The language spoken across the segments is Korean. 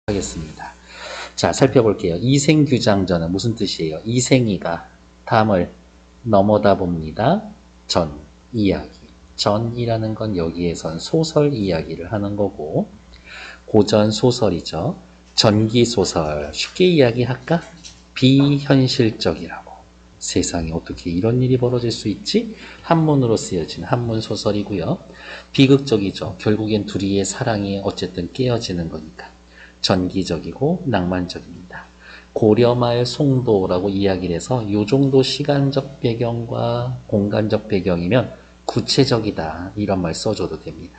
하겠습니다. 자, 살펴볼게요. 이생규장전은 무슨 뜻이에요? 이생이가 담을 넘어다 봅니다. 전, 이야기. 전이라는 건 여기에선 소설 이야기를 하는 거고, 고전 소설이죠. 전기소설. 쉽게 이야기할까? 비현실적이라고. 세상에 어떻게 이런 일이 벌어질 수 있지? 한문으로 쓰여진 한문소설이고요. 비극적이죠. 결국엔 둘이의 사랑이 어쨌든 깨어지는 거니까. 전기적이고 낭만적입니다. 고려말 송도라고 이야기를 해서 이 정도 시간적 배경과 공간적 배경이면 구체적이다 이런 말 써줘도 됩니다.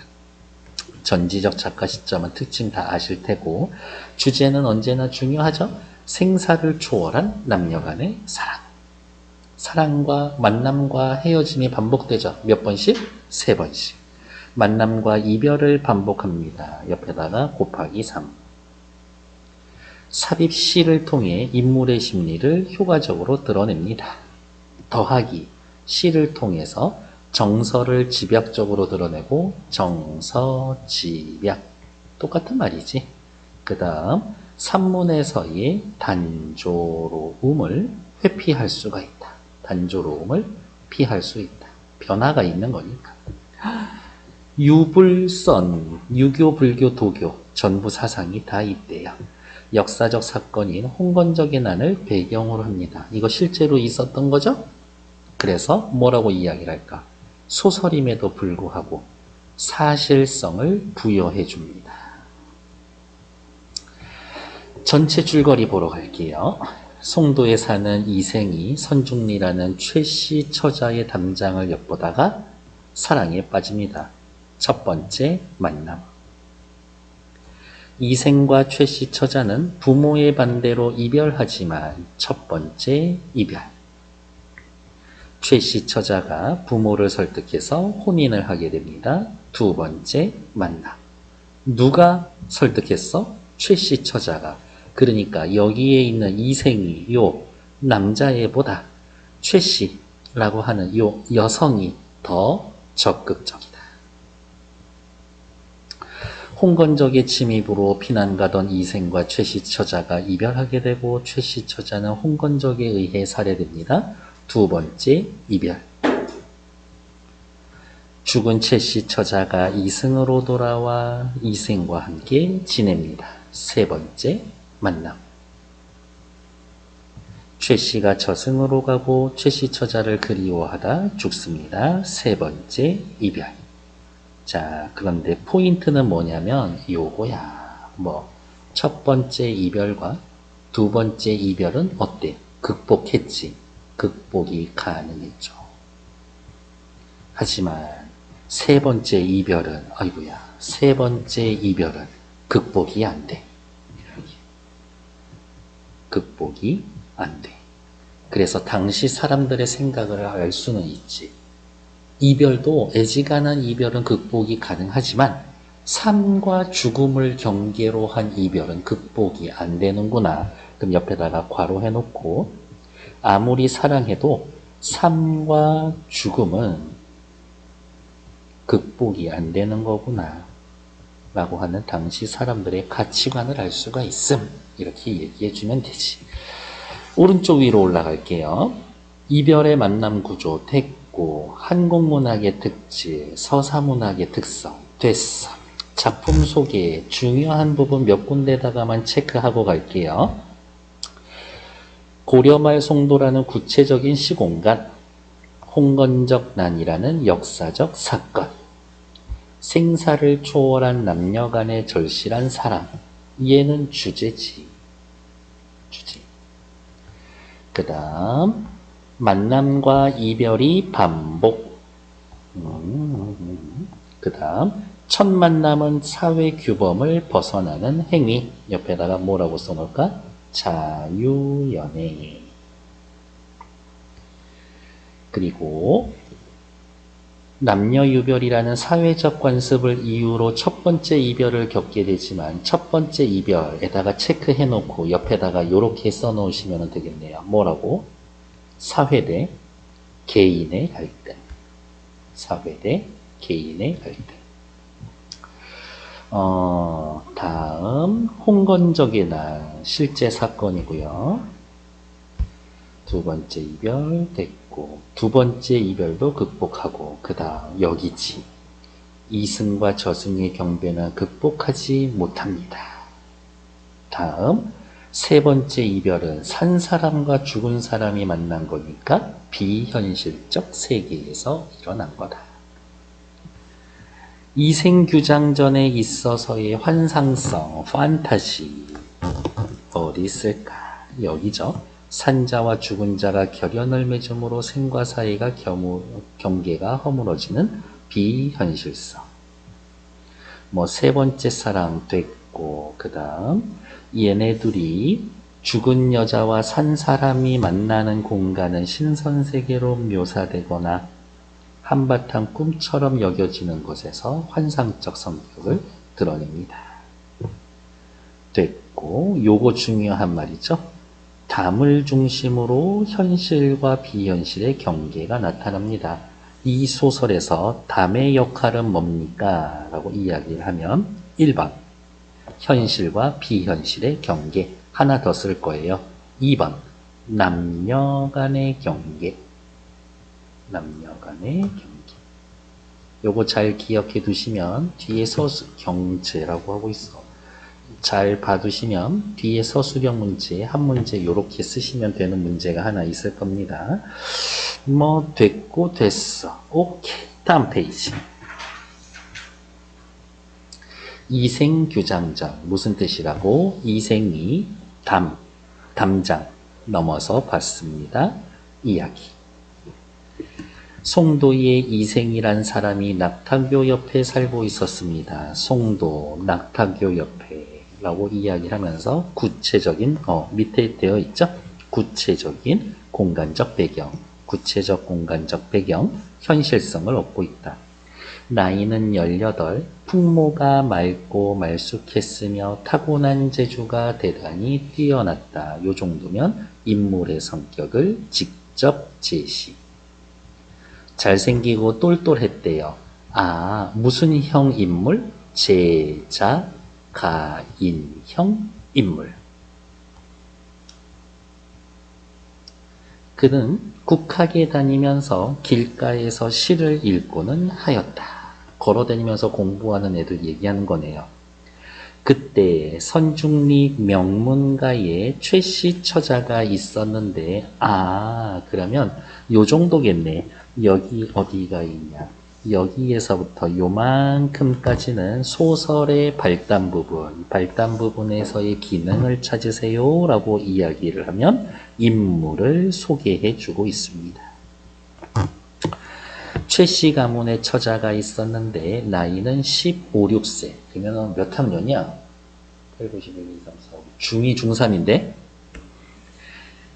전지적 작가 시점은 특징 다 아실 테고 주제는 언제나 중요하죠. 생사를 초월한 남녀 간의 사랑. 사랑과 만남과 헤어짐이 반복되죠. 몇 번씩? 3번씩. 만남과 이별을 반복합니다. 옆에다가 곱하기 3. 삽입시를 통해 인물의 심리를 효과적으로 드러냅니다. 더하기, 시를 통해서 정서를 집약적으로 드러내고 정서집약. 똑같은 말이지. 그 다음 산문에서의 단조로움을 회피할 수가 있다. 단조로움을 피할 수 있다. 변화가 있는 거니까. 유불선, 유교, 불교, 도교 전부 사상이 다 있대요. 역사적 사건인 홍건적의 난을 배경으로 합니다. 이거 실제로 있었던 거죠? 그래서 뭐라고 이야기를 할까? 소설임에도 불구하고 사실성을 부여해 줍니다. 전체 줄거리 보러 갈게요. 송도에 사는 이생이 선중리라는 최씨 처자의 담장을 엿보다가 사랑에 빠집니다. 첫 번째 만남. 이생과 최씨 처자는 부모의 반대로 이별하지만 첫 번째 이별. 최씨 처자가 부모를 설득해서 혼인을 하게 됩니다. 두 번째 만남. 누가 설득했어? 최씨 처자가. 그러니까 여기에 있는 이생이 요 남자애보다 최씨라고 하는 요 여성이 더 적극적이다. 홍건적의 침입으로 피난가던 이생과 최씨 처자가 이별하게 되고 최씨 처자는 홍건적에 의해 살해됩니다. 두 번째 이별. 죽은 최씨 처자가 이승으로 돌아와 이생과 함께 지냅니다. 세 번째 만남. 최씨가 저승으로 가고 최씨 처자를 그리워하다 죽습니다. 세 번째 이별. 자, 그런데 포인트는 뭐냐면 요거야. 첫 번째 이별과 두 번째 이별은 어때? 극복했지. 극복이 가능했죠. 하지만 세 번째 이별은 아이고야. 세 번째 이별은 극복이 안 돼. 극복이 안 돼. 그래서 당시 사람들의 생각을 알 수는 있지. 이별도 애지간한 이별은 극복이 가능하지만 삶과 죽음을 경계로 한 이별은 극복이 안 되는구나. 그럼 옆에다가 괄호해 놓고 아무리 사랑해도 삶과 죽음은 극복이 안 되는 거구나 라고 하는 당시 사람들의 가치관을 알 수가 있음. 이렇게 얘기해 주면 되지. 오른쪽 위로 올라갈게요. 이별의 만남 구조, 됐고, 한국문학의 특질, 서사문학의 특성, 됐어. 작품 소개, 중요한 부분 몇 군데다가만 체크하고 갈게요. 고려말 송도라는 구체적인 시공간, 홍건적 난이라는 역사적 사건, 생사를 초월한 남녀 간의 절실한 사랑, 얘는 주제지. 주제. 그 다음 만남과 이별이 반복. 그 다음 첫 만남은 사회 규범을 벗어나는 행위. 옆에다가 뭐라고 써놓을까? 자유연애. 그리고 남녀유별이라는 사회적 관습을 이유로 첫 번째 이별을 겪게 되지만 첫 번째 이별에다가 체크해 놓고 옆에다가 이렇게 써 놓으시면 되겠네요. 뭐라고? 사회 대 개인의 갈등. 사회 대 개인의 갈등. 다음 홍건적의 날 실제 사건이고요. 두 번째 이별 됐고, 두 번째 이별도 극복하고, 그 다음 여기지. 이승과 저승의 경배는 극복하지 못합니다. 다음 세 번째 이별은 산 사람과 죽은 사람이 만난 거니까 비현실적 세계에서 일어난 거다. 이생규장전에 있어서의 환상성, 판타시 어디 있을까? 여기죠. 산자와 죽은 자가 결연을 맺음으로 생과 사이가 경계가 허물어지는 비현실성. 뭐 세 번째 사랑 됐고, 그 다음 얘네들이 죽은 여자와 산 사람이 만나는 공간은 신선세계로 묘사되거나 한바탕 꿈처럼 여겨지는 것에서 환상적 성격을 드러냅니다. 됐고, 요거 중요한 말이죠. 담을 중심으로 현실과 비현실의 경계가 나타납니다. 이 소설에서 담의 역할은 뭡니까? 라고 이야기를 하면 1번 현실과 비현실의 경계, 하나 더 쓸 거예요. 2번 남녀 간의 경계, 남녀 간의 경계. 요거 잘 기억해 두시면 뒤에 경제라고 하고 있어. 잘 봐두시면 뒤에 서술형 문제, 한 문제 요렇게 쓰시면 되는 문제가 하나 있을 겁니다. 뭐 됐고 됐어. 오케이. 다음 페이지. 이생규장전 무슨 뜻이라고? 이생이 담장 넘어서 봤습니다. 이야기. 송도의 이생이란 사람이 낙타교 옆에 살고 있었습니다. 송도 낙타교 옆에라고 이야기를 하면서 구체적인 밑에 되어 있죠. 구체적인 공간적 배경, 구체적 공간적 배경, 현실성을 얻고 있다. 나이는 18, 풍모가 맑고 말쑥했으며 타고난 재주가 대단히 뛰어났다. 요 정도면 인물의 성격을 직접 제시. 잘생기고 똘똘했대요. 아, 무슨 형 인물? 제자, 가인형 인물. 그는 국학에 다니면서 길가에서 시를 읽고는 하였다. 걸어다니면서 공부하는 애들 얘기하는 거네요. 그때 선중리 명문가에 최씨 처자가 있었는데, 그러면 요 정도겠네. 여기 어디가 있냐. 여기에서부터 요만큼까지는 소설의 발단 부분에서의 기능을 찾으세요 라고 이야기를 하면 인물을 소개해 주고 있습니다. 최씨 가문의 처자가 있었는데 나이는 15, 16세. 그러면 몇 학년이야? 8, 9, 11, 2, 3, 4, 5. 중2, 중3인데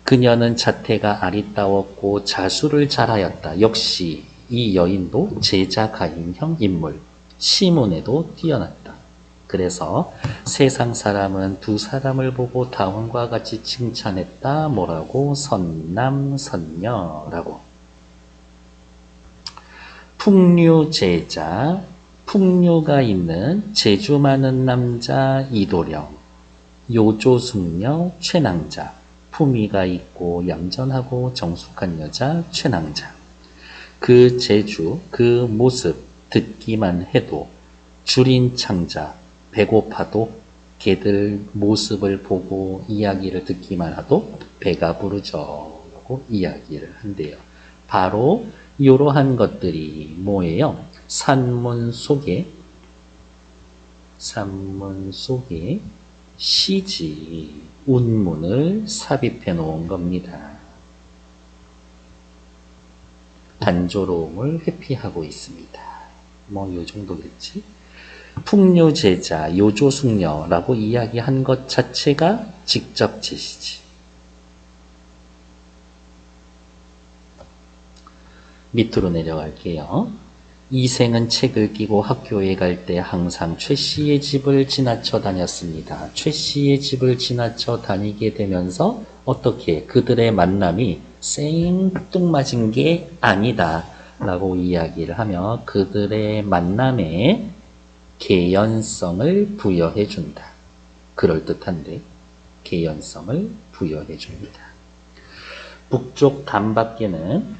그녀는 자태가 아리따웠고 자수를 잘하였다. 역시 이 여인도 제자 가인형 인물, 시문에도 뛰어났다. 그래서 세상 사람은 두 사람을 보고 다음과 같이 칭찬했다. 뭐라고? 선남선녀라고. 풍류제자, 풍류가 있는 재주 많은 남자 이도령, 요조숙녀 최낭자, 품위가 있고 얌전하고 정숙한 여자 최낭자. 그 재주, 그 모습 듣기만 해도 줄인 창자, 배고파도 걔들 모습을 보고 이야기를 듣기만 해도 배가 부르죠 라고 이야기를 한대요. 바로 이러한 것들이 뭐예요? 산문 속에 시지, 운문을 삽입해 놓은 겁니다. 단조로움을 회피하고 있습니다. 뭐 요 정도겠지? 풍류제자, 요조숙녀라고 이야기한 것 자체가 직접 제시지. 밑으로 내려갈게요. 이생은 책을 끼고 학교에 갈 때 항상 최씨의 집을 지나쳐 다녔습니다. 최씨의 집을 지나쳐 다니게 되면서 어떻게 그들의 만남이 생뚱맞은 게 아니다 라고 이야기를 하며 그들의 만남에 개연성을 부여해 준다. 그럴듯한데 개연성을 부여해 줍니다. 북쪽 담밖에는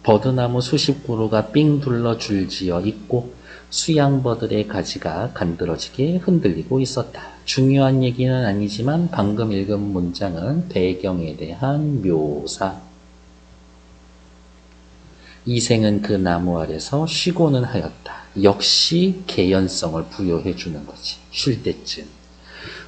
버드나무 수십 그루가 삥 둘러 줄지어 있고 수양버들의 가지가 간드러지게 흔들리고 있었다. 중요한 얘기는 아니지만 방금 읽은 문장은 배경에 대한 묘사. 이생은 그 나무 아래서 쉬고는 하였다. 역시 개연성을 부여해 주는 거지. 쉴 때쯤.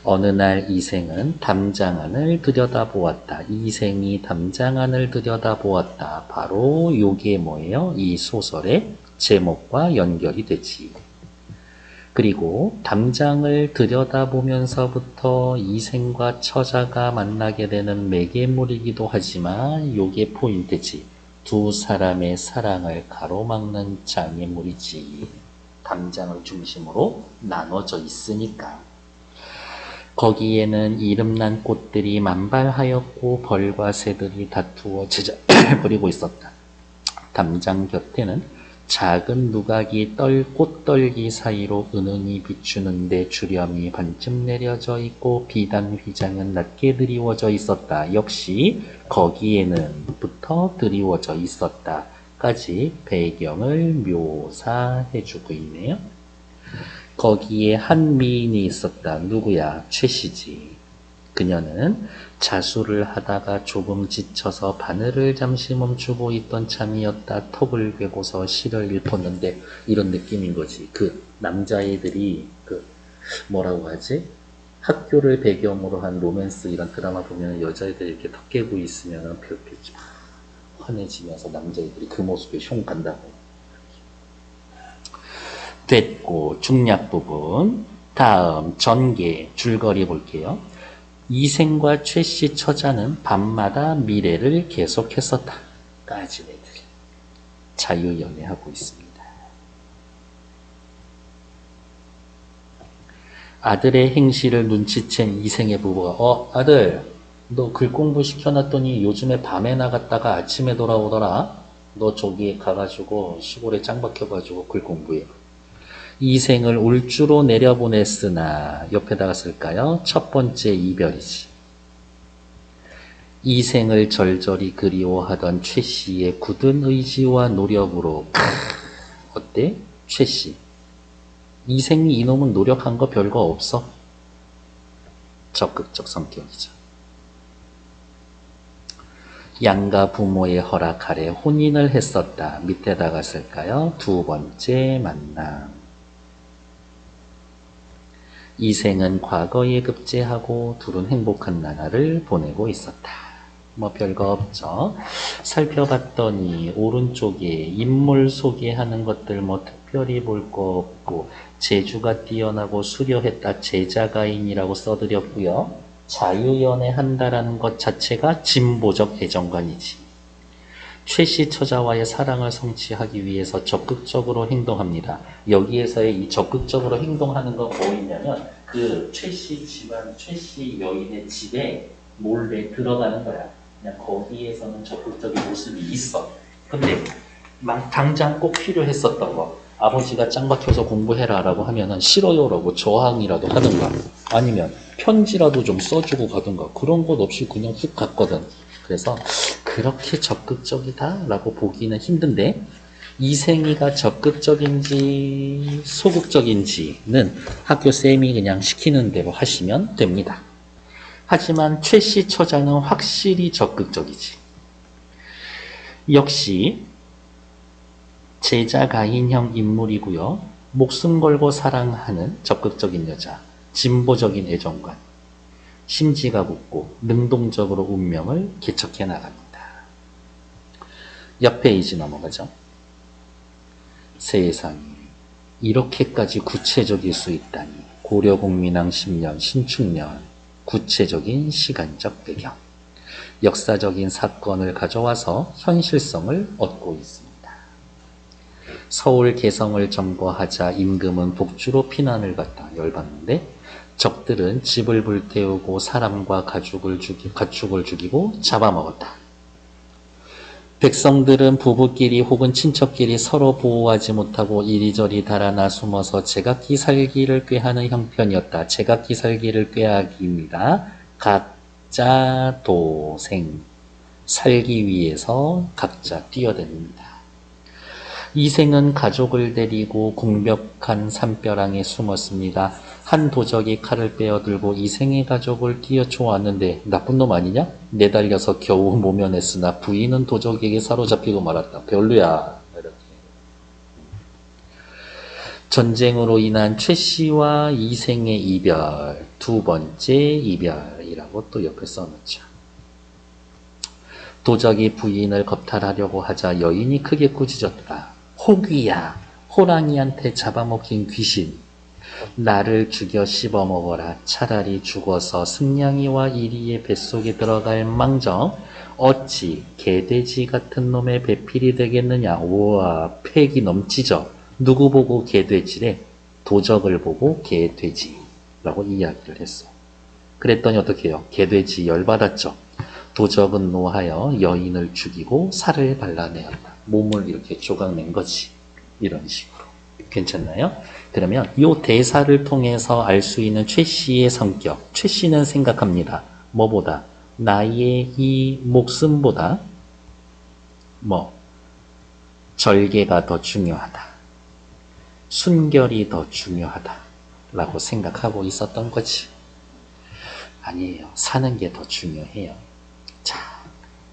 어느 날 이생은 담장안을 들여다보았다. 이생이 담장안을 들여다보았다. 바로 요게 뭐예요? 이 소설의 제목과 연결이 되지. 그리고 담장을 들여다보면서부터 이생과 처자가 만나게 되는 매개물이기도 하지만 요게 포인트지. 두 사람의 사랑을 가로막는 장애물이지. 담장을 중심으로 나눠져 있으니까. 거기에는 이름난 꽃들이 만발하였고 벌과 새들이 다투어 제자버리고 있었다. 담장 곁에는 작은 누각이 꽃떨기 사이로 은은히 비추는데 주렴이 반쯤 내려져 있고 비단 휘장은 낮게 드리워져 있었다. 역시 거기에는부터 드리워져 있었다까지 배경을 묘사해주고 있네요. 거기에 한 미인이 있었다. 누구야? 최씨지. 그녀는 자수를 하다가 조금 지쳐서 바늘을 잠시 멈추고 있던 참이었다. 턱을 괴고서 시를 읊었는데 이런 느낌인 거지. 그 남자애들이 뭐라고 하지? 학교를 배경으로 한 로맨스 이런 드라마 보면 여자애들이 이렇게 턱 깨고 있으면 별빛이 막 환해지면서 남자애들이 그 모습에 흉 간다고. 됐고 중략 부분. 다음 전개 줄거리 볼게요. 이생과 최씨 처자는 밤마다 미래를 계속했었다. 까진 애들 자유연애하고 있습니다. 아들의 행실을 눈치챈 이생의 부부가 아들 너 글 공부 시켜놨더니 요즘에 밤에 나갔다가 아침에 돌아오더라. 너 저기 가가지고 시골에 짱 박혀가지고 글 공부해. 이생을 울주로 내려보냈으나 옆에다가 쓸까요? 첫 번째 이별이지. 이생을 절절히 그리워하던 최씨의 굳은 의지와 노력으로 어때? 최씨. 이생이 이놈은 노력한 거 별거 없어. 적극적 성격이죠. 양가 부모의 허락 아래 혼인을 했었다. 밑에다가 쓸까요? 두 번째 만남. 이생은 과거에 급제하고 둘은 행복한 나날을 보내고 있었다. 뭐 별거 없죠. 살펴봤더니 오른쪽에 인물 소개하는 것들 뭐 특별히 볼 거 없고 재주가 뛰어나고 수려했다. 제자가인이라고 써드렸고요. 자유연애한다라는 것 자체가 진보적 애정관이지. 최씨 처자와의 사랑을 성취하기 위해서 적극적으로 행동합니다. 여기에서의 이 적극적으로 행동하는 건 뭐였냐면 그 최씨 집안, 최씨 여인의 집에 몰래 들어가는 거야. 그냥 거기에서는 적극적인 모습이 있어. 근데 막 당장 꼭 필요했었던 거. 아버지가 짱 박혀서 공부해라 라고 하면은 싫어요 라고 저항이라도 하든가 아니면 편지라도 좀 써주고 가든가 그런 것 없이 그냥 훅 갔거든. 그래서 그렇게 적극적이다 라고 보기는 힘든데 이생이가 적극적인지 소극적인지는 학교 쌤이 그냥 시키는 대로 하시면 됩니다. 하지만 최씨 처자는 확실히 적극적이지. 역시 제자 가인형 인물이고요. 목숨 걸고 사랑하는 적극적인 여자, 진보적인 애정관, 심지가 굳고 능동적으로 운명을 개척해 나갑니다. 옆 페이지 넘어가죠. 세상에 이렇게까지 구체적일 수 있다니. 고려국민왕 10년 신축년 구체적인 시간적 배경. 역사적인 사건을 가져와서 현실성을 얻고 있습니다. 서울 개성을 점거하자 임금은 북주로 피난을 갔다. 열받는데 적들은 집을 불태우고 사람과 가축을 죽이고 잡아먹었다. 백성들은 부부끼리 혹은 친척끼리 서로 보호하지 못하고 이리저리 달아나 숨어서 제각기 살기를 꾀하는 형편이었다. 제각기 살기를 꾀하기입니다. 각자 도생, 살기 위해서 각자 뛰어듭니다. 이생은 가족을 데리고 공벽한 산벼랑에 숨었습니다. 한 도적이 칼을 빼어들고 이생의 가족을 뛰어쳐왔는데 나쁜 놈 아니냐? 내달려서 겨우 모면했으나 부인은 도적에게 사로잡히고 말았다. 별로야. 이렇게. 전쟁으로 인한 최 씨와 이생의 이별, 두 번째 이별이라고 또 옆에 써놓죠. 도적이 부인을 겁탈하려고 하자 여인이 크게 꾸짖었다. 호귀야, 호랑이한테 잡아먹힌 귀신. 나를 죽여 씹어먹어라. 차라리 죽어서 승냥이와 이리의 뱃속에 들어갈 망정 어찌 개돼지 같은 놈의 배필이 되겠느냐. 우와, 패기 넘치죠. 누구 보고 개돼지래? 도적을 보고 개돼지라고 이야기를 했어. 그랬더니 어떻게 해요? 개돼지 열받았죠. 도적은 노하여 여인을 죽이고 살을 발라내었다. 몸을 이렇게 조각낸 거지. 이런 식으로. 괜찮나요? 그러면 이 대사를 통해서 알 수 있는 최 씨의 성격. 최 씨는 생각합니다. 뭐보다? 나의 이 목숨보다 절개가 더 중요하다. 순결이 더 중요하다. 라고 생각하고 있었던 거지. 아니에요. 사는 게 더 중요해요. 자,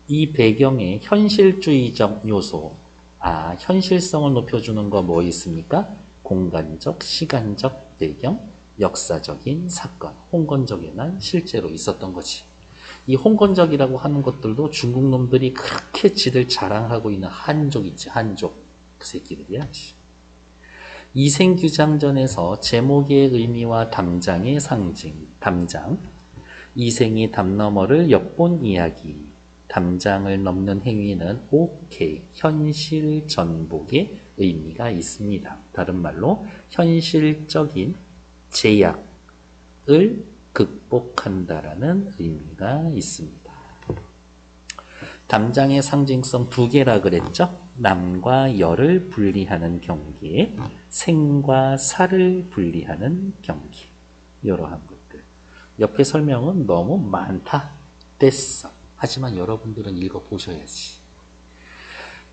이 배경에 현실주의적 요소, 현실성을 높여주는 거 뭐 있습니까? 공간적, 시간적 배경, 역사적인 사건, 홍건적에는 실제로 있었던 거지. 이 홍건적이라고 하는 것들도 중국 놈들이 그렇게 지들 자랑하고 있는 한족 있지, 한족. 그 새끼들이야. 이생규장전에서 제목의 의미와 담장의 상징, 담장, 이생이 담 너머를 엿본 이야기, 담장을 넘는 행위는 오케이, 현실 전복의 의미가 있습니다. 다른 말로 현실적인 제약을 극복한다라는 의미가 있습니다. 담장의 상징성 두 개라 그랬죠? 남과 여를 분리하는 경계, 생과 사를 분리하는 경계. 이러한 것들. 옆에 설명은 너무 많다. 됐어. 하지만 여러분들은 읽어보셔야지.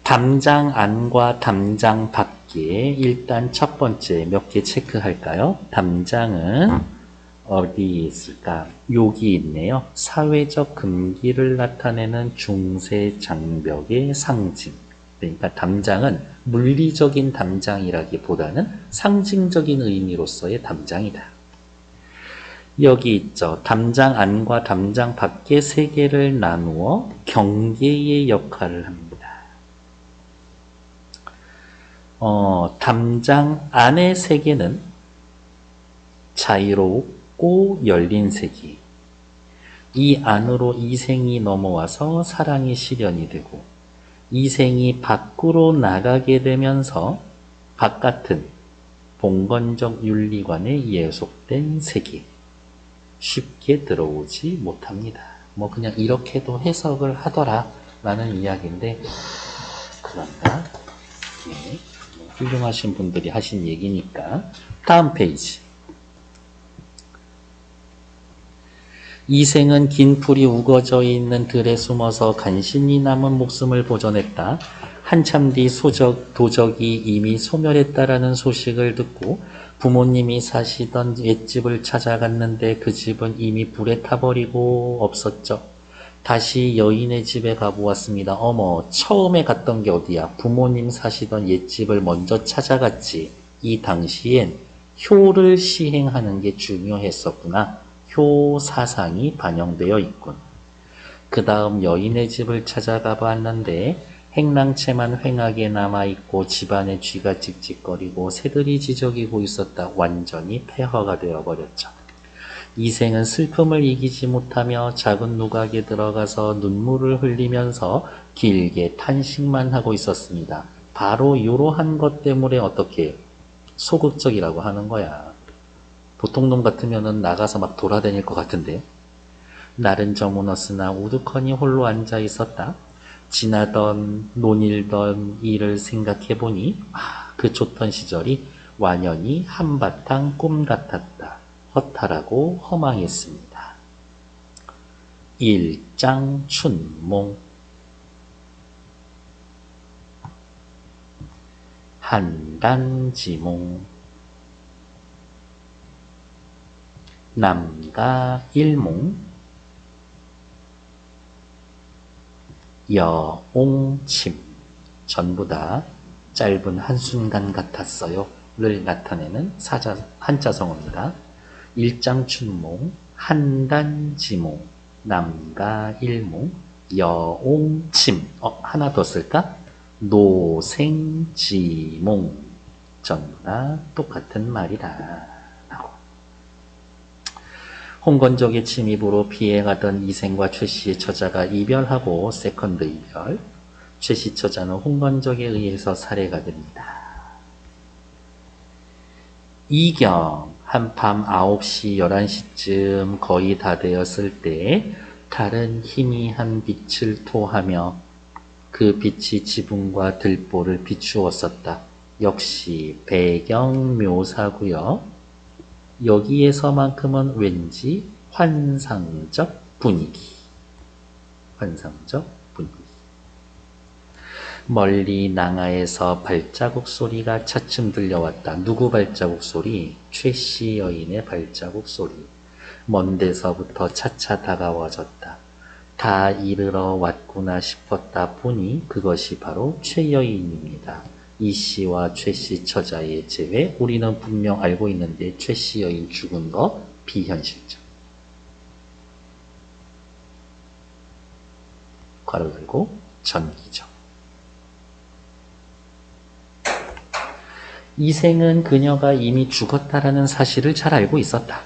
담장 안과 담장 밖에 일단 첫 번째 몇 개 체크할까요? 담장은 어디 있을까? 여기 있네요. 사회적 금기를 나타내는 중세 장벽의 상징. 그러니까 담장은 물리적인 담장이라기보다는 상징적인 의미로서의 담장이다. 여기 있죠. 담장 안과 담장 밖의 세계를 나누어 경계의 역할을 합니다. 담장 안의 세계는 자유롭고 열린 세계. 이 안으로 이생이 넘어와서 사랑이 실현이 되고 이생이 밖으로 나가게 되면서 바깥은 봉건적 윤리관에 예속된 세계. 쉽게 들어오지 못합니다. 그냥 이렇게도 해석을 하더라 라는 이야기인데 그런가? 예, 훌륭하신 분들이 하신 얘기니까. 다음 페이지. 이생은 긴 풀이 우거져 있는 들에 숨어서 간신히 남은 목숨을 보존했다. 한참 뒤 도적이 이미 소멸했다라는 소식을 듣고 부모님이 사시던 옛집을 찾아갔는데 그 집은 이미 불에 타버리고 없었죠. 다시 여인의 집에 가보았습니다. 어머, 처음에 갔던 게 어디야? 부모님 사시던 옛집을 먼저 찾아갔지. 이 당시엔 효를 시행하는 게 중요했었구나. 효 사상이 반영되어 있군. 그 다음 여인의 집을 찾아가 봤는데 행랑채만 휑하게 남아있고 집안에 쥐가 찍찍거리고 새들이 지저귀고 있었다. 완전히 폐허가 되어버렸죠. 이생은 슬픔을 이기지 못하며 작은 누각에 들어가서 눈물을 흘리면서 길게 탄식만 하고 있었습니다. 바로 이러한 것 때문에 어떻게 소극적이라고 하는 거야. 보통 놈 같으면 나가서 막 돌아다닐 것 같은데. 날은 저무었으나 우두커니 홀로 앉아 있었다. 지나던 논일던 일을 생각해보니 그 좋던 시절이 완연히 한바탕 꿈 같았다. 허탈하고 허망했습니다. 일장춘몽 한단지몽 남가일몽 여옹침 전부 다 짧은 한순간 같았어요 를 나타내는 한자성어입니다. 일장춘몽, 한단지몽, 남가일몽, 여옹침 하나 더 쓸까? 노생지몽 전부 다 똑같은 말이다. 홍건적의 침입으로 피해가던 이생과 최씨의 처자가 이별하고 세컨드 이별, 최씨 처자는 홍건적에 의해서 살해가 됩니다. 이경 한밤 9시 11시쯤 거의 다 되었을 때 달은 희미한 빛을 토하며 그 빛이 지붕과 들보를 비추었었다. 역시 배경 묘사고요. 여기에서만큼은 왠지 환상적 분위기. 멀리 낭하에서 발자국 소리가 차츰 들려왔다. 누구 발자국 소리? 최씨 여인의 발자국 소리. 먼 데서부터 차차 다가와졌다. 다 이르러 왔구나 싶었다 보니 그것이 바로 최 여인입니다. 이 씨와 최씨 처자의 재회 우리는 분명 알고 있는데 최씨 여인 죽은 거 비현실적. 괄호 열고 전기적. 이생은 그녀가 이미 죽었다라는 사실을 잘 알고 있었다.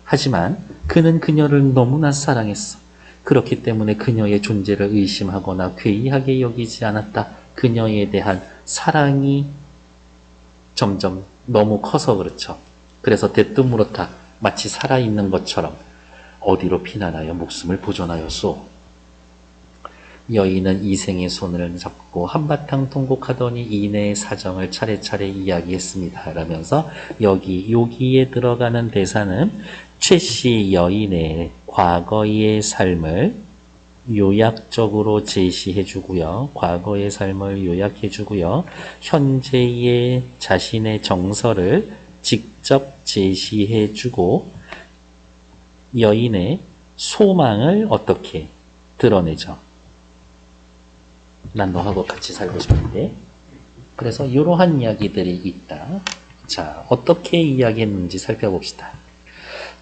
하지만 그는 그녀를 너무나 사랑했어. 그렇기 때문에 그녀의 존재를 의심하거나 괴이하게 여기지 않았다. 그녀에 대한 사랑이 점점 너무 커서 그렇죠. 그래서 대뜸 물었다. 마치 살아있는 것처럼 어디로 피나나요? 목숨을 보존하여소. 여인은 이생의 손을 잡고 한바탕 통곡하더니 이내의 사정을 차례차례 이야기했습니다. 라면서 여기에 들어가는 대사는 최씨 여인의 과거의 삶을 요약적으로 제시해주고요. 과거의 삶을 요약해주고요. 현재의 자신의 정서를 직접 제시해주고 여인의 소망을 어떻게 드러내죠. 난 너하고 같이 살고 싶은데. 그래서 이러한 이야기들이 있다. 자, 어떻게 이야기했는지 살펴봅시다.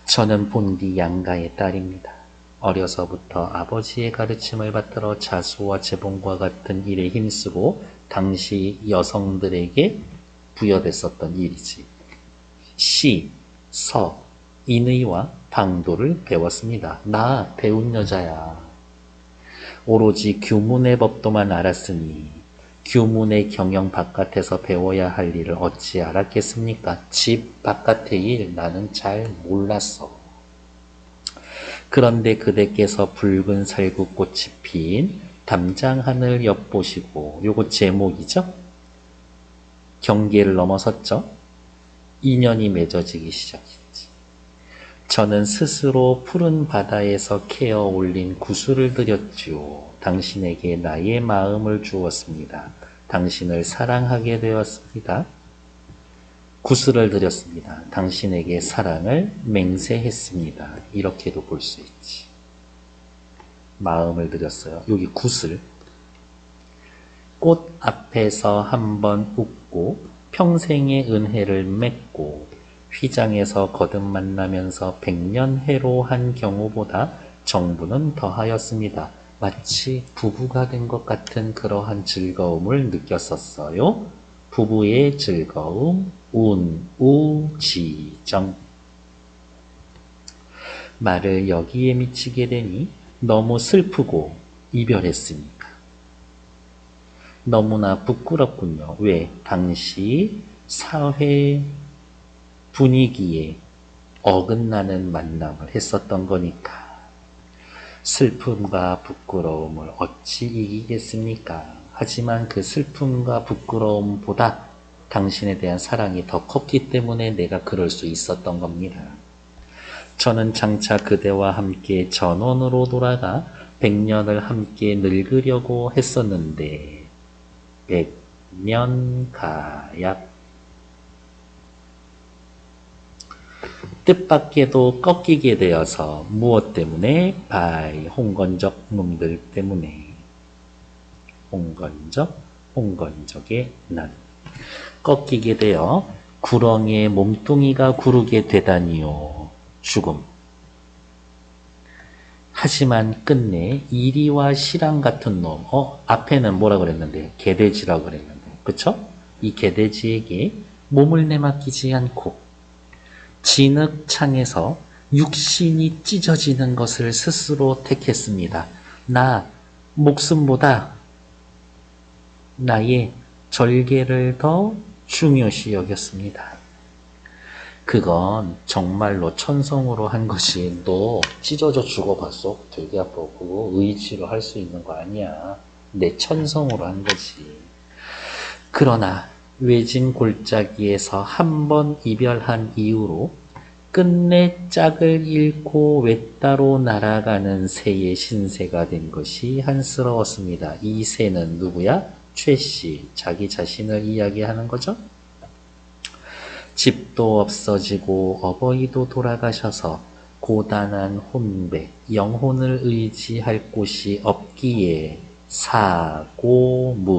저는 본디 양가의 딸입니다. 어려서부터 아버지의 가르침을 받들어 자수와 재봉과 같은 일에 힘쓰고 당시 여성들에게 부여됐었던 일이지. 시, 서, 인의와 방도를 배웠습니다. 나 배운 여자야. 오로지 규문의 법도만 알았으니 규문의 경영 바깥에서 배워야 할 일을 어찌 알았겠습니까? 집 바깥의 일 나는 잘 몰랐어. 그런데 그대께서 붉은 살구꽃이 핀 담장하늘 엿보시고 요거 제목이죠? 경계를 넘어섰죠? 인연이 맺어지기 시작했지. 저는 스스로 푸른 바다에서 캐어 올린 구슬을 드렸죠. 당신에게 나의 마음을 주었습니다. 당신을 사랑하게 되었습니다. 구슬을 드렸습니다. 당신에게 사랑을 맹세했습니다. 이렇게도 볼 수 있지. 마음을 드렸어요. 여기 구슬. 꽃 앞에서 한번 웃고 평생의 은혜를 맺고 휘장에서 거듭 만나면서 백년해로 한 경우보다 정부는 더하였습니다. 마치 부부가 된 것 같은 그러한 즐거움을 느꼈었어요. 부부의 즐거움, 운우지정. 말을 여기에 미치게 되니 너무 슬프고 이별했으니까. 너무나 부끄럽군요. 왜? 당시 사회 분위기에 어긋나는 만남을 했었던 거니까. 슬픔과 부끄러움을 어찌 이기겠습니까? 하지만 그 슬픔과 부끄러움보다 당신에 대한 사랑이 더 컸기 때문에 내가 그럴 수 있었던 겁니다. 저는 장차 그대와 함께 전원으로 돌아가 100년을 함께 늙으려고 했었는데 100년 가약 뜻밖에도 꺾이게 되어서 무엇 때문에? 바이 홍건적 놈들 때문에. 홍건적의 난. 꺾이게 되어 구렁이의 몸뚱이가 구르게 되다니요. 죽음. 하지만 끝내 이리와 시랑 같은 놈. 앞에는 뭐라 그랬는데? 개돼지라고 그랬는데. 그쵸? 이 개돼지에게 몸을 내맡기지 않고 진흙창에서 육신이 찢어지는 것을 스스로 택했습니다. 나 목숨보다 나의 절개를 더 중요시 여겼습니다. 그건 정말로 천성으로 한 것이 너 찢어져 죽어봤어? 되게 아파. 그거 의지로 할 수 있는 거 아니야. 내 천성으로 한 거지. 그러나 외진 골짜기에서 한 번 이별한 이후로 끝내 짝을 잃고 외따로 날아가는 새의 신세가 된 것이 한스러웠습니다. 이 새는 누구야? 최씨, 자기 자신을 이야기하는 거죠. 집도 없어지고 어버이도 돌아가셔서 고단한 혼배, 영혼을 의지할 곳이 없기에 사고무침.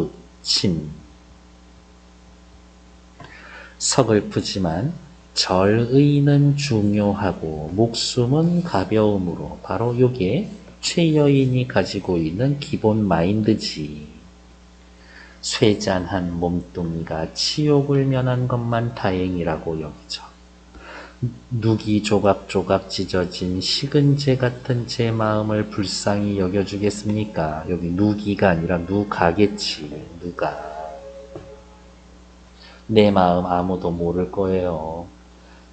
서글프지만 절의는 중요하고 목숨은 가벼움으로 바로 요게 최여인이 가지고 있는 기본 마인드지. 쇠잔한 몸뚱이가 치욕을 면한 것만 다행이라고 여기죠. 누기 조각조각 찢어진 식은재 같은 제 마음을 불쌍히 여겨주겠습니까? 여기 누기가 아니라 누가겠지. 누가. 내 마음 아무도 모를 거예요.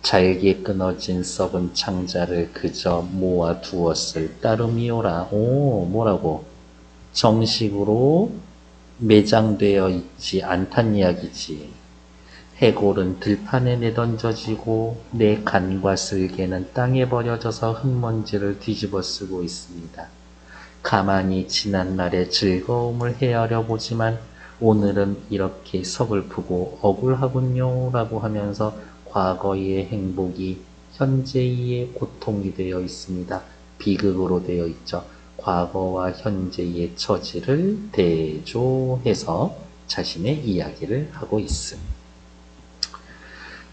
잘게 끊어진 썩은 창자를 그저 모아두었을 따름이오라. 오, 뭐라고? 정식으로 매장되어 있지 않단 이야기지. 해골은 들판에 내던져지고 내 간과 쓸개는 땅에 버려져서 흙먼지를 뒤집어 쓰고 있습니다. 가만히 지난날의 즐거움을 헤아려 보지만 오늘은 이렇게 서글프고 억울하군요 라고 하면서 과거의 행복이 현재의 고통이 되어 있습니다. 비극으로 되어 있죠. 과거와 현재의 처지를 대조해서 자신의 이야기를 하고 있습니다.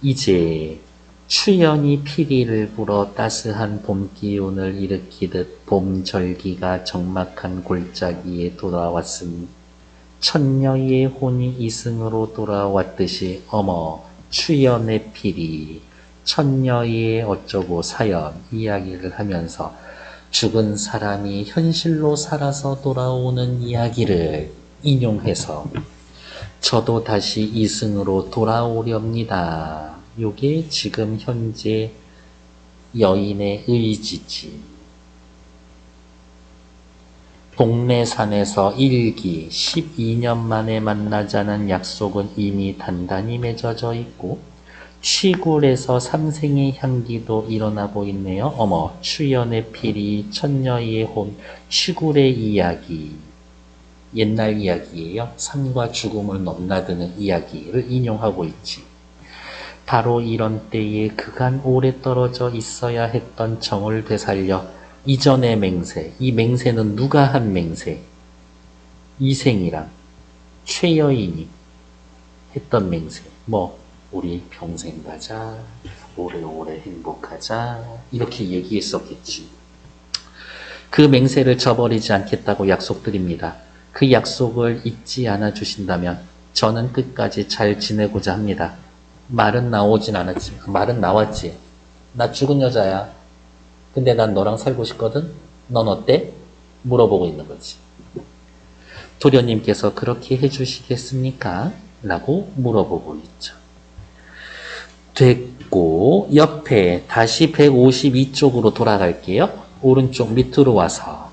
이제 추연이 피리를 불어 따스한 봄 기운을 일으키듯 봄 절기가 적막한 골짜기에 돌아왔습니다. 천녀의 혼이 이승으로 돌아왔듯이 어머 추연의 피리 천녀의 어쩌고 사연 이야기를 하면서 죽은 사람이 현실로 살아서 돌아오는 이야기를 인용해서 저도 다시 이승으로 돌아오렵니다. 요게 지금 현재 여인의 의지지. 동네 산에서 일기 12년 만에 만나자는 약속은 이미 단단히 맺어져 있고 취굴에서 삼생의 향기도 일어나고 있네요. 어머, 추연의 피리, 천녀의 혼, 취굴의 이야기. 옛날 이야기예요. 삶과 죽음을 넘나드는 이야기를 인용하고 있지. 바로 이런 때에 그간 오래 떨어져 있어야 했던 정을 되살려 이전의 맹세, 이 맹세는 누가 한 맹세? 이생이랑 최여인이 했던 맹세. 뭐 우리 평생 가자, 오래오래 행복하자 이렇게 얘기했었겠지. 그 맹세를 저버리지 않겠다고 약속드립니다. 그 약속을 잊지 않아 주신다면 저는 끝까지 잘 지내고자 합니다. 말은 나오진 않았지. 말은 나왔지. 나 죽은 여자야. 근데 난 너랑 살고 싶거든? 넌 어때? 물어보고 있는 거지. 도련님께서 그렇게 해주시겠습니까? 라고 물어보고 있죠. 됐고 옆에 다시 152쪽으로 돌아갈게요. 오른쪽 밑으로 와서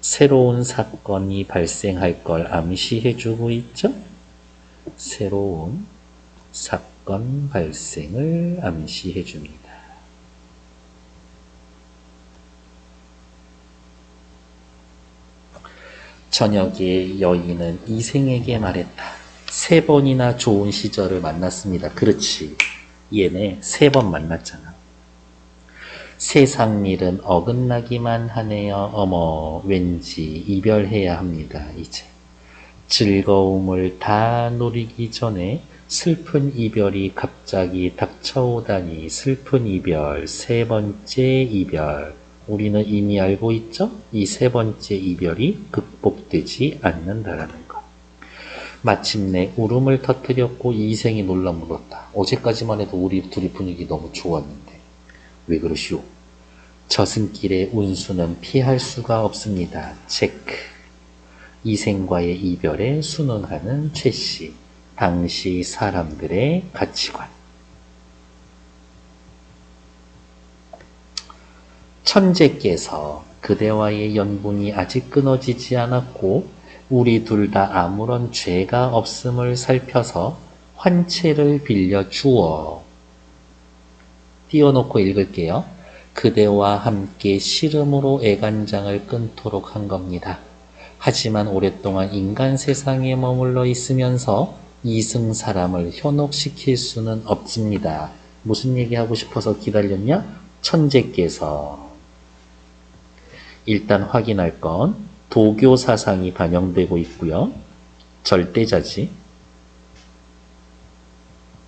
새로운 사건이 발생할 걸 암시해주고 있죠. 새로운 사건 발생을 암시해줍니다. 저녁에 여인은 이생에게 말했다. 3번이나 좋은 시절을 만났습니다. 그렇지. 얘네 3번 만났잖아. 세상 일은 어긋나기만 하네요. 어머, 왠지 이별해야 합니다. 이제 즐거움을 다 누리기 전에 슬픈 이별이 갑자기 닥쳐오다니. 슬픈 이별, 3번째 이별. 우리는 이미 알고 있죠? 이 3번째 이별이 극복되지 않는다라는 것. 마침내 울음을 터뜨렸고 이생이 놀라 물었다. 어제까지만 해도 우리 둘이 분위기 너무 좋았는데 왜 그러시오? 저승길의 운수는 피할 수가 없습니다. 체크. 이생과의 이별에 순응하는 최씨. 당시 사람들의 가치관. 천재께서 그대와의 연분이 아직 끊어지지 않았고 우리 둘 다 아무런 죄가 없음을 살펴서 환채를 빌려 주어. 띄워놓고 읽을게요. 그대와 함께 씨름으로 애간장을 끊도록 한 겁니다. 하지만 오랫동안 인간 세상에 머물러 있으면서 이승 사람을 현혹시킬 수는 없습니다. 무슨 얘기하고 싶어서 기다렸냐? 천재께서. 일단 확인할 건 도교 사상이 반영되고 있고요. 절대자지.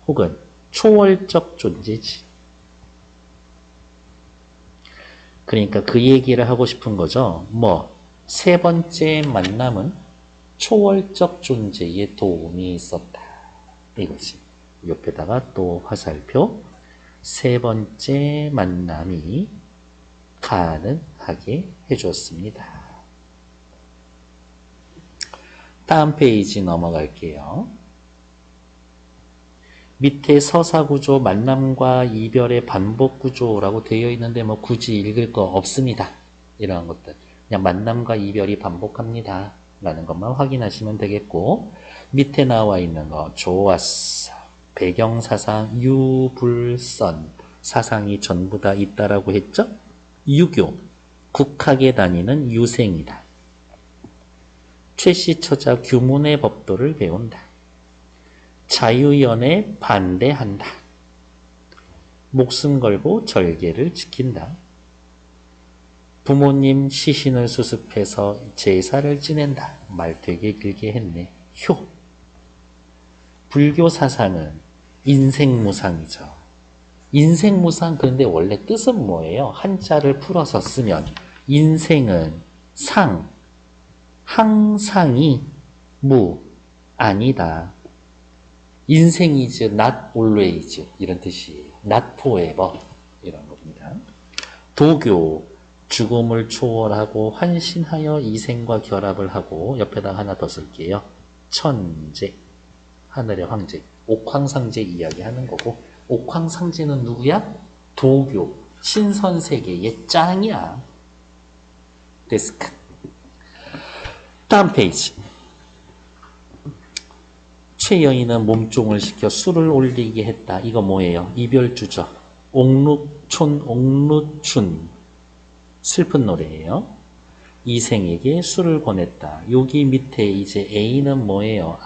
혹은 초월적 존재지. 그러니까 그 얘기를 하고 싶은 거죠. 3번째 만남은 초월적 존재의 도움이 있었다. 이거지. 옆에다가 또 화살표. 3번째 만남이 가능하게 해줬습니다. 다음 페이지 넘어갈게요. 밑에 서사구조 만남과 이별의 반복구조라고 되어 있는데 굳이 읽을 거 없습니다. 이런 것들. 그냥 만남과 이별이 반복합니다. 라는 것만 확인하시면 되겠고 밑에 나와 있는 거 좋았어. 배경사상 유불선. 사상이 전부 다 있다라고 했죠? 유교. 국학에 다니는 유생이다. 최씨 처자 규문의 법도를 배운다. 자유연애 반대한다. 목숨 걸고 절개를 지킨다. 부모님 시신을 수습해서 제사를 지낸다. 말 되게 길게 했네. 효. 불교 사상은 인생무상이죠. 인생무상, 그런데 원래 뜻은 뭐예요? 한자를 풀어서 쓰면 인생은 상, 항상이 무, 아니다. 인생이 is not always 이런 뜻이에요. not forever 이런 겁니다. 도교, 죽음을 초월하고 환신하여 이생과 결합을 하고 옆에다 하나 더 쓸게요. 천재, 하늘의 황제, 옥황상제 이야기하는 거고 옥황상제는 누구야? 도교, 신선세계의 짱이야. 데스크. 다음 페이지. 최여인은 몸종을 시켜 술을 올리게 했다. 이거 뭐예요? 이별주죠. 옥루춘. 슬픈 노래예요. 이생에게 술을 권했다. 여기 밑에 이제 A는 뭐예요?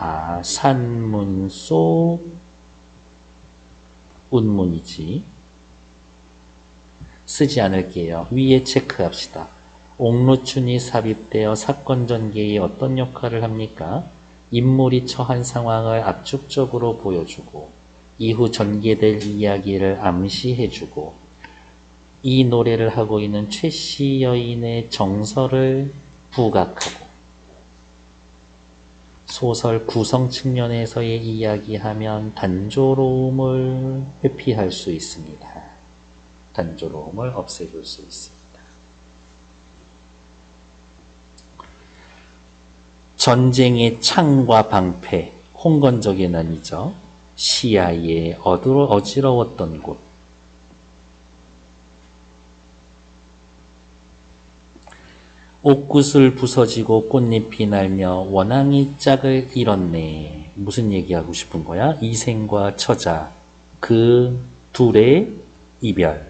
산문소 운문이지. 쓰지 않을게요. 위에 체크합시다. 옥루춘이 삽입되어 사건 전개에 어떤 역할을 합니까? 인물이 처한 상황을 압축적으로 보여주고 이후 전개될 이야기를 암시해주고 이 노래를 하고 있는 최씨 여인의 정서를 부각하고 소설 구성 측면에서의 이야기하면 단조로움을 회피할 수 있습니다. 단조로움을 없애줄 수 있습니다. 전쟁의 창과 방패, 홍건적의 난이죠. 시야에 어지러웠던 곳. 옥굿을 부서지고 꽃잎이 날며 원앙이 짝을 잃었네. 무슨 얘기하고 싶은 거야? 이생과 처자, 그 둘의 이별.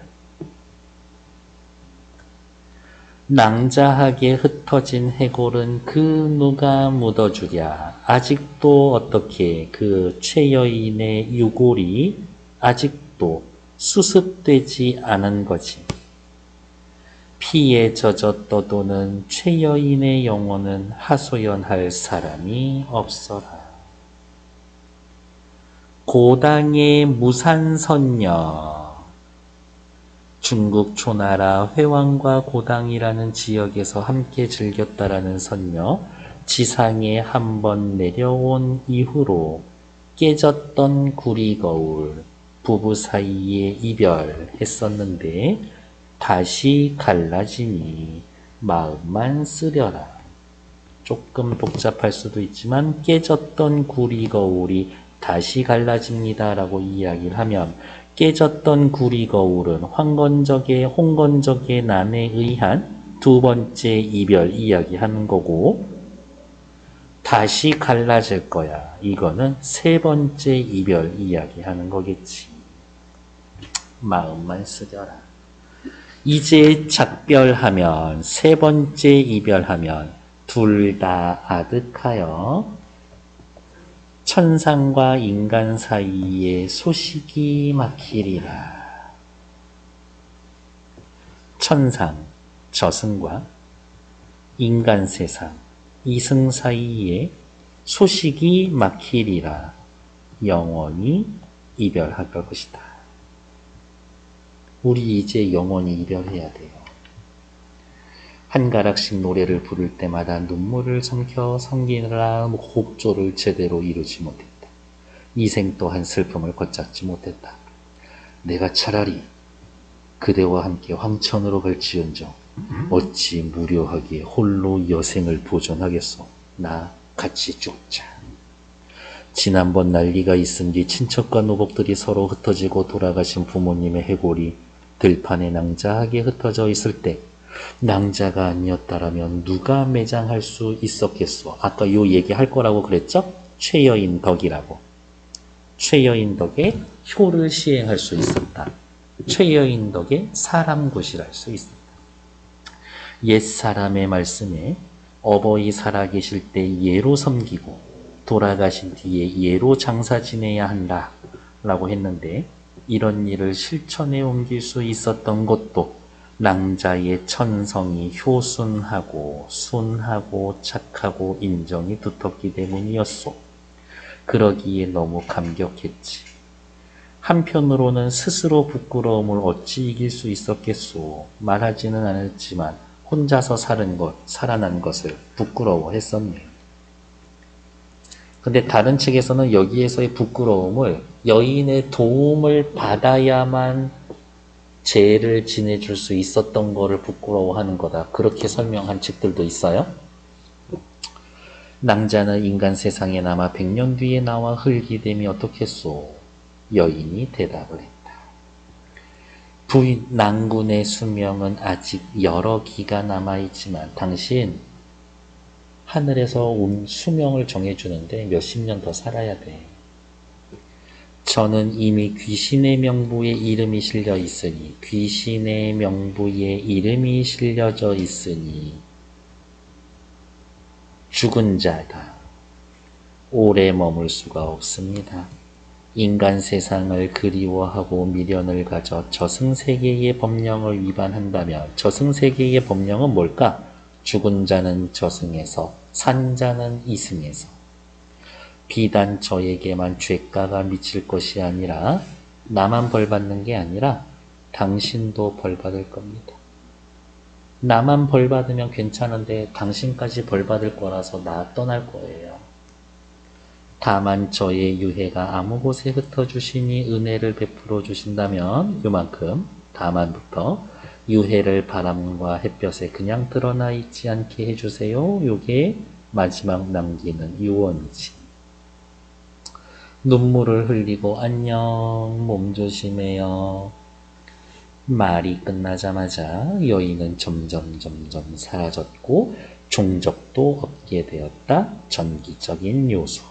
낭자하게 흩어진 해골은 그 누가 묻어주랴. 아직도 어떻게 그 최여인의 유골이 아직도 수습되지 않은 거지. 피에 젖어 떠도는 최여인의 영혼은 하소연할 사람이 없어라. 고당의 무산선녀. 중국 초나라 회왕과 고당이라는 지역에서 함께 즐겼다라는 선녀, 지상에 한번 내려온 이후로 깨졌던 구리거울, 부부 사이에 이별했었는데 다시 갈라지니 마음만 쓰려라. 조금 복잡할 수도 있지만 깨졌던 구리거울이 다시 갈라집니다 라고 이야기를 하면 깨졌던 구리거울은 홍건적의 난에 의한 두 번째 이별 이야기하는 거고 다시 갈라질 거야. 이거는 세 번째 이별 이야기하는 거겠지. 마음만 쓰려라. 이제 작별하면 세 번째 이별하면 둘 다 아득하여 천상과 인간 사이에 소식이 막히리라. 천상, 저승과 인간 세상, 이승 사이에 소식이 막히리라. 영원히 이별할 것이다. 우리 이제 영원히 이별해야 돼요. 한 가락씩 노래를 부를 때마다 눈물을 삼키느라 호흡조를 제대로 이루지 못했다. 이생 또한 슬픔을 걷잡지 못했다. 내가 차라리 그대와 함께 황천으로 갈지언정 어찌 무료하게 홀로 여생을 보존하겠소. 나 같이 죽자. 지난번 난리가 있은 뒤 친척과 노복들이 서로 흩어지고 돌아가신 부모님의 해골이 들판에 낭자하게 흩어져 있을 때 낭자가 아니었다라면 누가 매장할 수 있었겠소? 아까 요 얘기할 거라고 그랬죠? 최여인 덕이라고. 최여인 덕에 효를 시행할 수 있었다. 최여인 덕에 사람 구실할 수 있었다. 옛사람의 말씀에 어버이 살아계실 때 예로 섬기고 돌아가신 뒤에 예로 장사 지내야 한다 라고 했는데 이런 일을 실천에 옮길 수 있었던 것도 낭자의 천성이 효순하고 순하고 착하고 인정이 두텁기 때문이었소. 그러기에 너무 감격했지. 한편으로는 스스로 부끄러움을 어찌 이길 수 있었겠소. 말하지는 않았지만 혼자서 살아난 것을 부끄러워했었네. 근데 다른 책에서는 여기에서의 부끄러움을 여인의 도움을 받아야만 죄를 지내줄 수 있었던 거를 부끄러워하는 거다. 그렇게 설명한 책들도 있어요. 낭자는 인간 세상에 남아 100년 뒤에 나와 흙이 됨이 어떻겠소? 여인이 대답을 했다. 부인 낭군의 수명은 아직 여러 기가 남아있지만 당신 하늘에서 수명을 정해주는데 몇십 년 더 살아야 돼. 저는 이미 귀신의 명부에 이름이 실려 있으니 귀신의 명부에 이름이 실려져 있으니 죽은 자다. 오래 머물 수가 없습니다. 인간 세상을 그리워하고 미련을 가져 저승세계의 법령을 위반한다면 저승세계의 법령은 뭘까? 죽은 자는 저승에서 산 자는 이승에서 비단 저에게만 죄가가 미칠 것이 아니라 나만 벌받는 게 아니라 당신도 벌받을 겁니다. 나만 벌받으면 괜찮은데 당신까지 벌받을 거라서 나 떠날 거예요. 다만 저의 유해가 아무 곳에 흩어주시니 은혜를 베풀어 주신다면 요만큼 다만부터 유해를 바람과 햇볕에 그냥 드러나 있지 않게 해주세요. 요게 마지막 남기는 유언이지. 눈물을 흘리고 안녕, 몸 조심해요. 말이 끝나자마자 여인은 점점 사라졌고 종적도 없게 되었다. 전기적인 요소.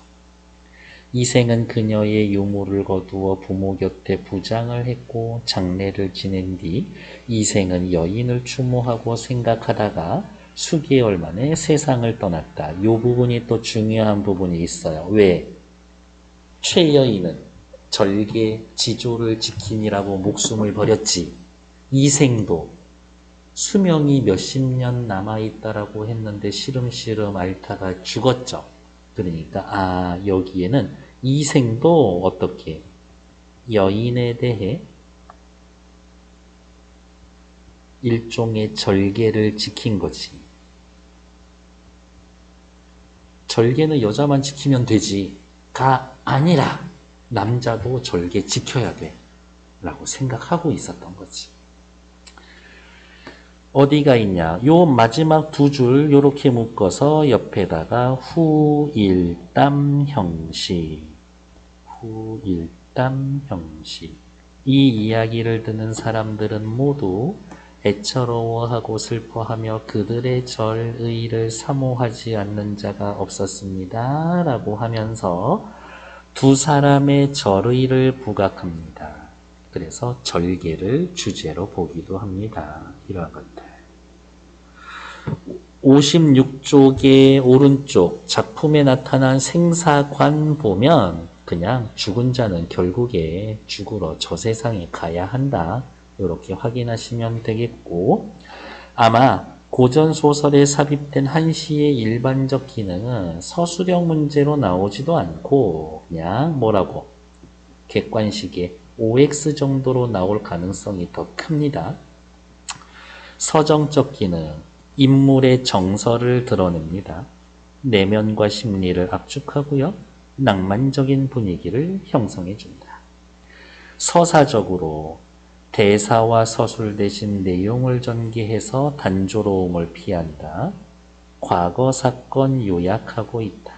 이생은 그녀의 유모를 거두어 부모 곁에 부장을 했고 장례를 지낸 뒤 이생은 여인을 추모하고 생각하다가 수개월 만에 세상을 떠났다. 이 부분이 또 중요한 부분이 있어요. 왜? 최여인은 절개 지조를 지키니라고 목숨을 버렸지. 이생도 수명이 몇십 년 남아있다라고 했는데 시름시름 앓다가 죽었죠. 그러니까 여기에는 이생도 어떻게 여인에 대해 일종의 절개를 지킨 거지. 절개는 여자만 지키면 되지가 아니라 남자도 절개 지켜야 돼 라고 생각하고 있었던 거지. 어디가 있냐? 요 마지막 두 줄 요렇게 묶어서 옆에다가 후일담 형식. 후일담 형식. 이 이야기를 듣는 사람들은 모두 애처로워하고 슬퍼하며 그들의 절의를 사모하지 않는 자가 없었습니다. 라고 하면서 두 사람의 절의를 부각합니다. 그래서 절개를 주제로 보기도 합니다. 이러한 것들. 56쪽의 오른쪽 작품에 나타난 생사관 보면 그냥 죽은 자는 결국에 죽으러 저 세상에 가야 한다. 이렇게 확인하시면 되겠고, 아마 고전 소설에 삽입된 한시의 일반적 기능은 서술형 문제로 나오지도 않고 그냥 뭐라고 객관식의 OX 정도로 나올 가능성이 더 큽니다. 서정적 기능, 인물의 정서를 드러냅니다. 내면과 심리를 압축하고요. 낭만적인 분위기를 형성해준다. 서사적으로 대사와 서술 대신 내용을 전개해서 단조로움을 피한다. 과거 사건 요약하고 있다.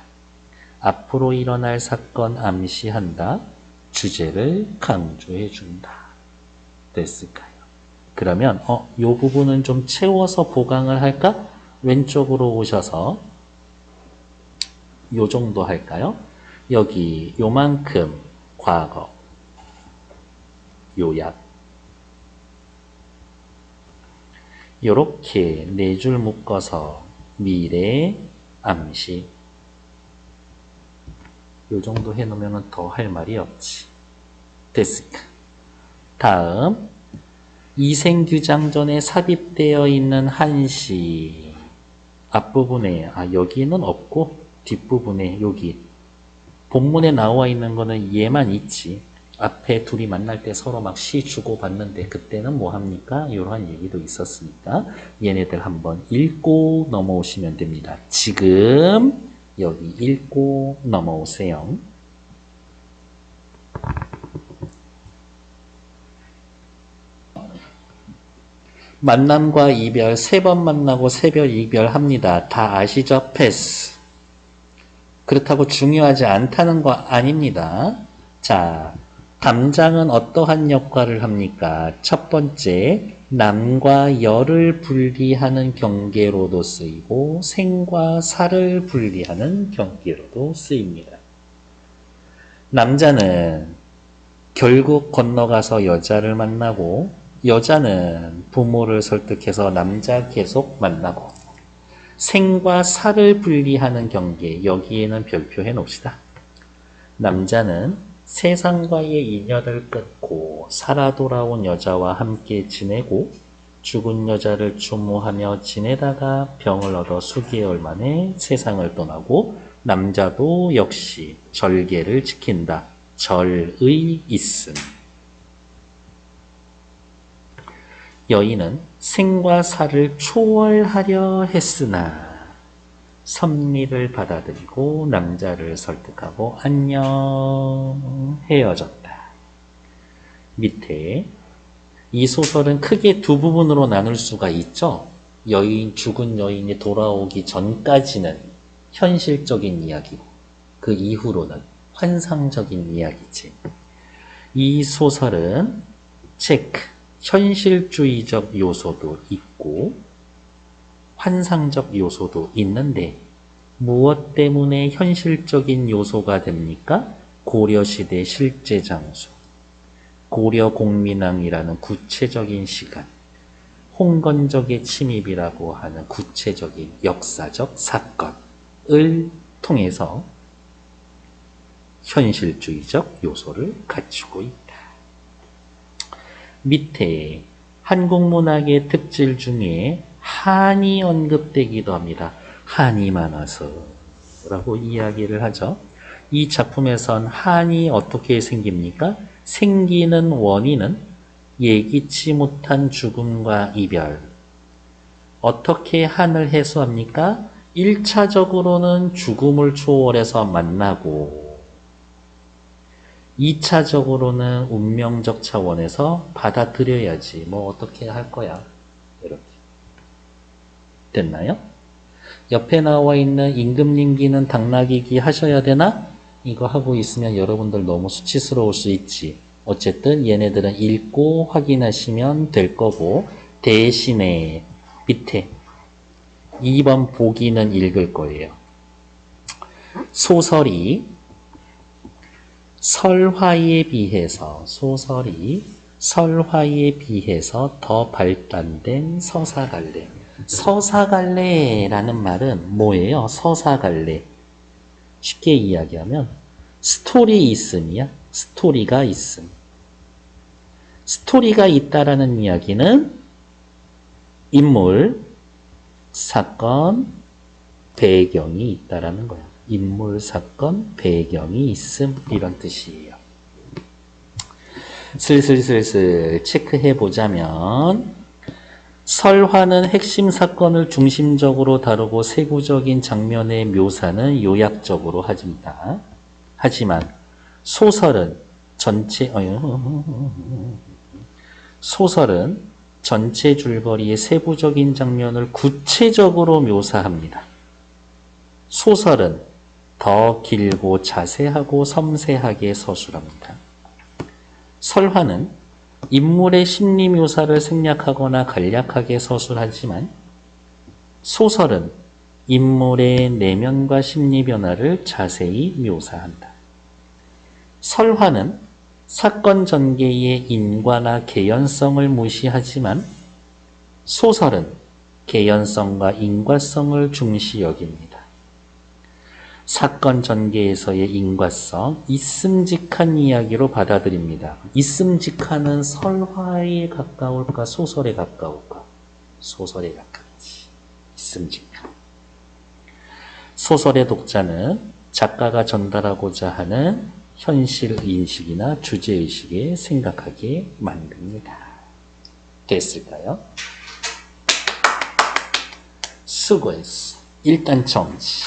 앞으로 일어날 사건 암시한다. 주제를 강조해준다. 됐을까요? 그러면 이 부분은 좀 채워서 보강을 할까? 왼쪽으로 오셔서 요 정도 할까요? 여기 요만큼 과거 요약 요렇게 네 줄 묶어서 미래 암시 요 정도 해놓으면 더 할 말이 없지. 됐을까? 다음 이생규장전에 삽입되어 있는 한시 앞부분에 여기는 없고 뒷부분에 여기 본문에 나와 있는 거는 얘만 있지. 앞에 둘이 만날 때 서로 막 시 주고 받는데 그때는 뭐 합니까? 이러한 얘기도 있었으니까 얘네들 한번 읽고 넘어오시면 됩니다. 지금 여기 읽고 넘어오세요. 만남과 이별 3번 만나고 3번 이별합니다. 다 아시죠? 패스. 그렇다고 중요하지 않다는 거 아닙니다. 자, 담장은 어떠한 역할을 합니까? 첫 번째, 남과 여를 분리하는 경계로도 쓰이고 생과 사를 분리하는 경계로도 쓰입니다. 남자는 결국 건너가서 여자를 만나고 여자는 부모를 설득해서 남자 계속 만나고 생과 사를 분리하는 경계, 여기에는 별표해 놓읍시다. 남자는 세상과의 인연을 끊고 살아 돌아온 여자와 함께 지내고 죽은 여자를 추모하며 지내다가 병을 얻어 수개월 만에 세상을 떠나고 남자도 역시 절개를 지킨다. 절의 있음. 여인은 생과 사를 초월하려 했으나 섭리를 받아들이고 남자를 설득하고 안녕 헤어졌다. 밑에 이 소설은 크게 두 부분으로 나눌 수가 있죠. 죽은 여인이 돌아오기 전까지는 현실적인 이야기고 그 이후로는 환상적인 이야기지. 이 소설은 체크, 현실주의적 요소도 있고 환상적 요소도 있는데 무엇 때문에 현실적인 요소가 됩니까? 고려시대 실제 장소, 고려공민왕이라는 구체적인 시간, 홍건적의 침입이라고 하는 구체적인 역사적 사건을 통해서 현실주의적 요소를 갖추고 있다. 밑에 한국문학의 특질 중에 한이 언급되기도 합니다. 한이 많아서 라고 이야기를 하죠. 이 작품에선 한이 어떻게 생깁니까? 생기는 원인은 예기치 못한 죽음과 이별. 어떻게 한을 해소합니까? 1차적으로는 죽음을 초월해서 만나고 2차적으로는 운명적 차원에서 받아들여야지. 뭐 어떻게 할 거야. 이렇게. 됐나요? 옆에 나와 있는 임금님기는 당나귀기 하셔야 되나? 이거 하고 있으면 여러분들 너무 수치스러울 수 있지. 어쨌든 얘네들은 읽고 확인하시면 될 거고, 대신에 밑에 2번 보기는 읽을 거예요. 소설이 설화에 비해서 더 발달된 서사갈래. 서사갈래라는 말은 뭐예요? 서사갈래. 쉽게 이야기하면 스토리 있음이야. 스토리가 있음. 스토리가 있다라는 이야기는 인물, 사건, 배경이 있다라는 거야. 인물, 사건, 배경이 있음 이런 뜻이에요. 슬슬 체크해 보자면 설화는 핵심 사건을 중심적으로 다루고 세부적인 장면의 묘사는 요약적으로 합니다. 하지만 소설은 전체 줄거리의 세부적인 장면을 구체적으로 묘사합니다. 소설은 더 길고 자세하고 섬세하게 서술합니다. 설화는 인물의 심리 묘사를 생략하거나 간략하게 서술하지만 소설은 인물의 내면과 심리 변화를 자세히 묘사한다. 설화는 사건 전개의 인과나 개연성을 무시하지만 소설은 개연성과 인과성을 중시 여깁니다. 사건 전개에서의 인과성, 있음직한 이야기로 받아들입니다. 있음직한은 설화에 가까울까, 소설에 가까울까? 소설에 가깝지. 있음직한. 소설의 독자는 작가가 전달하고자 하는 현실인식이나 주제의식에 생각하게 만듭니다. 됐을까요? 수고했어. 일단 정지.